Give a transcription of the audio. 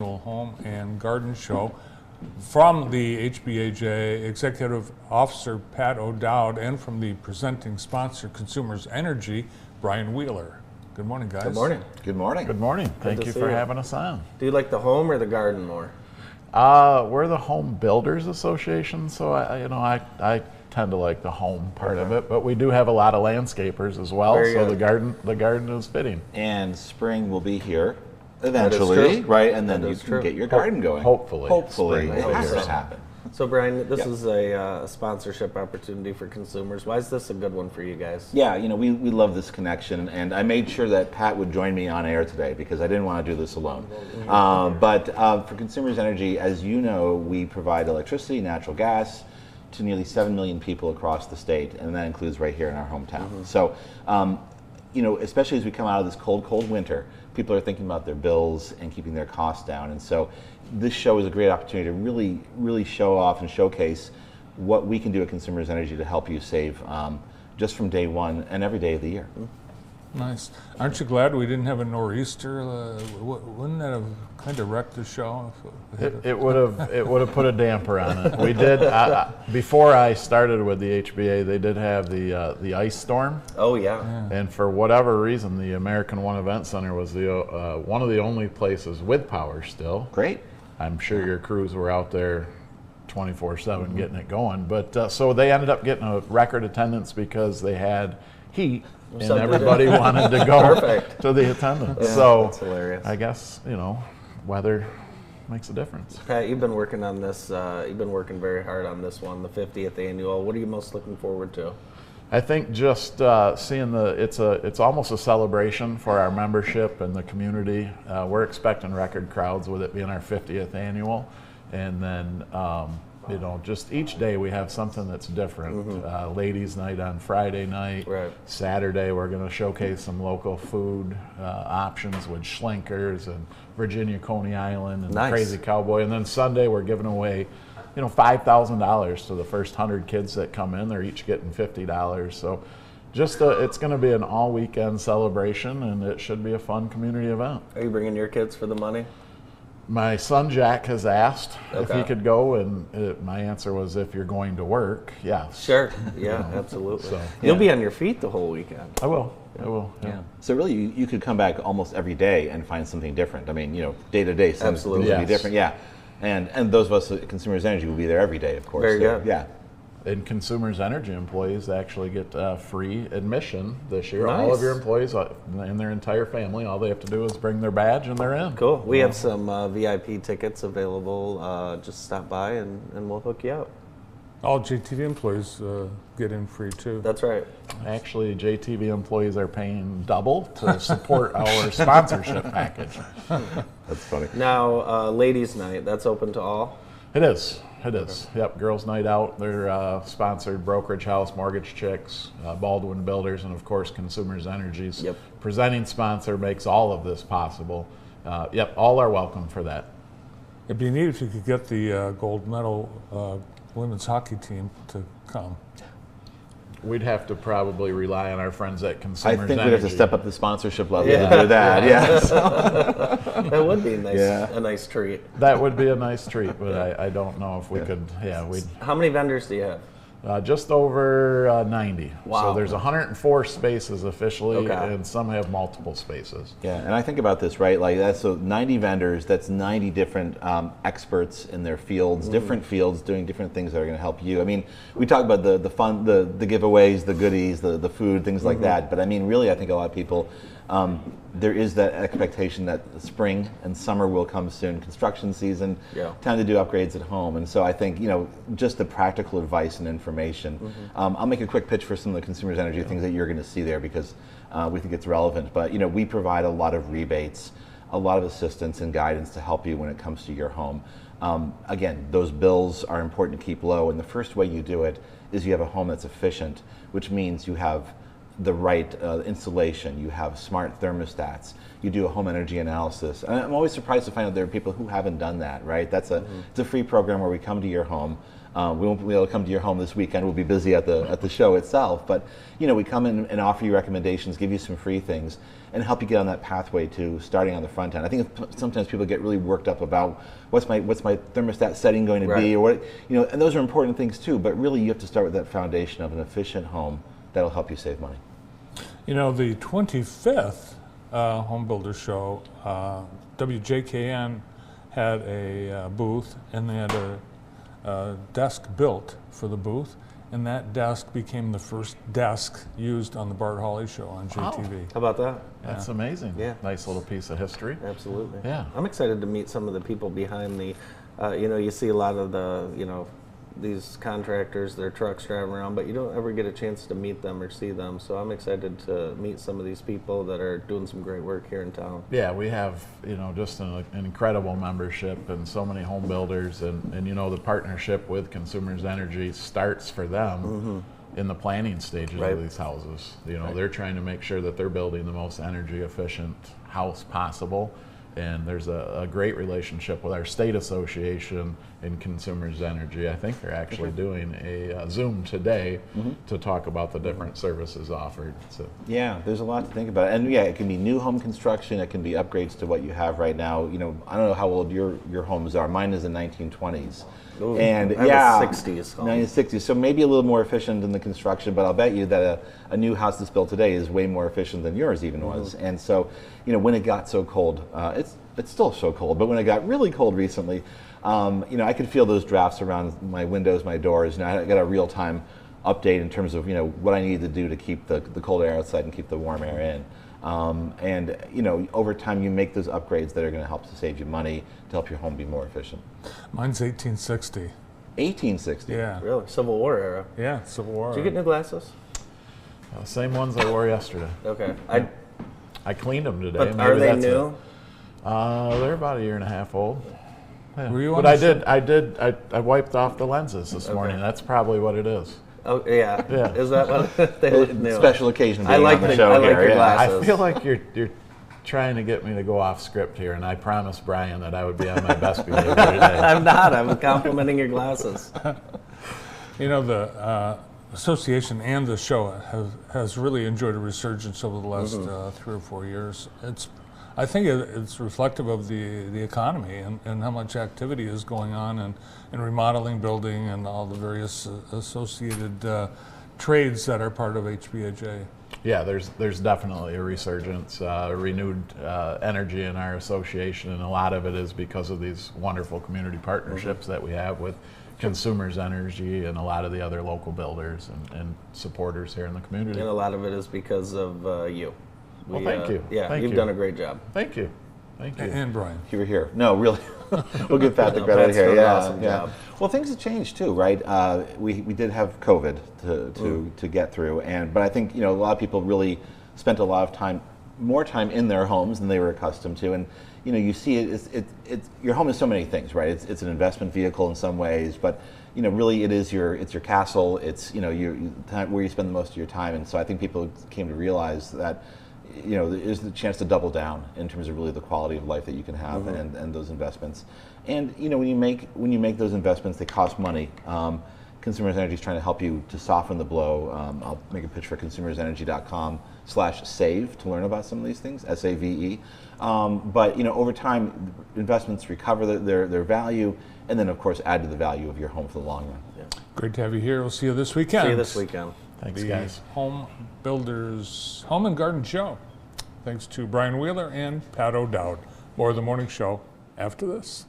Home and Garden Show. From the HBA Executive Officer Pat O'Dowd and from the presenting sponsor Consumers Energy, Brian Wheeler. Good morning, guys. Good morning. Good morning. Good morning. Thank you for having us on. Do you like the home or the garden more? We're the Home Builders Association, so I tend to like the home part of it, but we do have a lot of landscapers as well. Very so good. the garden is fitting. And spring will be here eventually, right? And then you can get your garden going. Hopefully. Hopefully, Spring. it has to happen. So Brian, this is a sponsorship opportunity for consumers. Why is this a good one for you guys? Yeah, we love this connection, and I made sure that Pat would join me on air today because I didn't want to do this alone. But for Consumers Energy, as you know, we provide electricity, natural gas to nearly 7 million people across the state, and that includes right here in our hometown. So, especially as we come out of this cold winter, people are thinking about their bills and keeping their costs down. And so this show is a great opportunity to really show off and showcase what we can do at Consumers Energy to help you save just from day one and every day of the year. Nice. Aren't you glad we didn't have a nor'easter? Wouldn't that have kind of wrecked the show? It would have put a damper on it. We did before I started with the HBA. They did have the ice storm. Oh yeah. And for whatever reason, the American One Event Center was the one of the only places with power still. Great. I'm sure your crews were out there 24/7 getting it going. But so they ended up getting a record attendance because they had heat. And everybody wanted to go to the attendance. Yeah, so that's hilarious. I guess, weather makes a difference. Pat, you've been working on this, you've been working very hard on this one, the 50th annual. What are you most looking forward to? I think just seeing it's almost a celebration for our membership and the community. We're expecting record crowds with it being our 50th annual. And then, just each day we have something that's different. Ladies' night on Friday night. Right. Saturday we're going to showcase some local food options with Schlenkers and Virginia Coney Island and Nice. Crazy Cowboy. And then Sunday we're giving away, $5,000 to the first 100 kids that come in. They're each getting $50. So just it's going to be an all weekend celebration, and it should be a fun community event. Are you bringing your kids for the money? My son Jack has asked if Okay. he could go, and my answer was, if you're going to work, yes. Sure. Yeah, absolutely. So, You'll be on your feet the whole weekend. I will. Yeah. So really, you could come back almost every day and find something different. I mean, day to day, something will Absolutely. be different. Yeah. And those of us at Consumers Energy will be there every day, of course. Very So, good. Yeah. And Consumers Energy employees actually get free admission this year. Nice. All of your employees and their entire family, all they have to do is bring their badge and they're in. Cool. We have some VIP tickets available. Just stop by and we'll hook you up. All JTV employees get in free too. That's right. Actually, JTV employees are paying double to support our sponsorship package. That's funny. Now, ladies' night, that's open to all? It is. It is. Yep, Girls Night Out. They're sponsored Brokerage House, Mortgage Chicks, Baldwin Builders, and of course Consumers Energy's presenting sponsor makes all of this possible. All are welcome for that. It'd be neat if you could get the gold medal women's hockey team to come. We'd have to probably rely on our friends at Consumers I Energy. think we'd have to step up the sponsorship level to do that. Yeah. That would be a nice treat. That would be a nice treat, but I don't know if we could. Yeah, we'd. How many vendors do you have? Just over 90. Wow. So there's 104 spaces officially, Okay. and some have multiple spaces. Yeah, and I think about this, right? Like that's 90 vendors. That's 90 different experts in their fields, different fields, doing different things that are going to help you. I mean, we talk about the fun, the giveaways, the goodies, the food, things like that. But I mean, really, I think a lot of people. There is that expectation that spring and summer will come soon, construction season, time to do upgrades at home. And so I think, just the practical advice and information. I'll make a quick pitch for some of the Consumers Energy things that you're going to see there because we think it's relevant. But, we provide a lot of rebates, a lot of assistance and guidance to help you when it comes to your home. Again, those bills are important to keep low. And the first way you do it is you have a home that's efficient, which means you have the right installation, you have smart thermostats, you do a home energy analysis. And I'm always surprised to find out there are people who haven't done that, right? It's a free program where we come to your home, We won't be able to come to your home this weekend. We'll be busy at the show itself. But we come in and offer you recommendations, give you some free things, and help you get on that pathway to starting on the front end. I think sometimes people get really worked up about what's my thermostat setting going to be, or what and those are important things too. But really, you have to start with that foundation of an efficient home that'll help you save money. The 25th Home Builder Show, WJKN had a booth, and they had a desk built for the booth, and that desk became the first desk used on the Bart Hawley Show on JTV. How about that? That's amazing. Yeah. Nice little piece of history. Absolutely. Yeah. I'm excited to meet some of the people behind the, you see a lot of the, these contractors, their trucks driving around, but you don't ever get a chance to meet them or see them. So I'm excited to meet some of these people that are doing some great work here in town. Yeah, we have, just an incredible membership and so many home builders, and the partnership with Consumers Energy starts for them in the planning stages of these houses. They're trying to make sure that they're building the most energy efficient house possible. And there's a great relationship with our state association and Consumers Energy. I think they're actually doing a Zoom today to talk about the different services offered. So yeah, there's a lot to think about. And yeah, it can be new home construction. It can be upgrades to what you have right now. I don't know how old your homes are. Mine is the 1920s. Ooh, and I have a 60s home. 1960s. So maybe a little more efficient in the construction, but I'll bet you that a new house that's built today is way more efficient than yours even was. And so, when it got so cold, it's still so cold, but when it got really cold recently, I could feel those drafts around my windows, my doors. I got a real-time update in terms of what I needed to do to keep the cold air outside and keep the warm air in. Over time you make those upgrades that are going to help to save you money, to help your home be more efficient. Mine's 1860. 1860? Yeah. Really? Civil War era? Yeah, Civil War. Did you get new glasses? same ones I wore yesterday. Okay. I cleaned them today. But Maybe are they that's new? it. They're about a year and a half old. Yeah. Were you But on I wiped off the lenses this morning. That's probably what it is. Oh yeah. Yeah. Is that what they look new? Special occasion being I like on the the- show I like here. your yeah. glasses. I feel like you're trying to get me to go off script here, and I promised Brian that I would be on my best behavior today. I'm not. I'm complimenting your glasses. The association and the show has really enjoyed a resurgence over the last 3 or 4 years. I think it's reflective of the economy and how much activity is going on in remodeling, building, and all the various associated trades that are part of HBAJ. Yeah, there's definitely a resurgence, renewed energy in our association, and a lot of it is because of these wonderful community partnerships that we have with Consumers Energy and a lot of the other local builders and supporters here in the community. And a lot of it is because of you. Well, thank you. Yeah, Thank you've you. done a great job. Thank you. Thank you. And Brian. You were here. No, really. We'll give Pat the No, credit Pat's here. done an Yeah, awesome yeah. job. Well, things have changed too, right? We did have COVID to get through, but I think a lot of people really spent a lot of more time in their homes than they were accustomed to, and you see it's your home is so many things, right? It's an investment vehicle in some ways, but really it's your castle. It's your time where you spend the most of your time, and so I think people came to realize that. There's the chance to double down in terms of really the quality of life that you can have and those investments. And when you make those investments, they cost money. Consumers Energy is trying to help you to soften the blow. I'll make a pitch for consumersenergy.com/save to learn about some of these things, SAVE. But over time, investments recover their value, and then of course add to the value of your home for the long run. Yeah. Great to have you here. We'll see you this weekend. See you this weekend. Thanks, The guys. Home Builders Home and Garden Show. Thanks to Brian Wheeler and Pat O'Dowd. More of the morning show after this.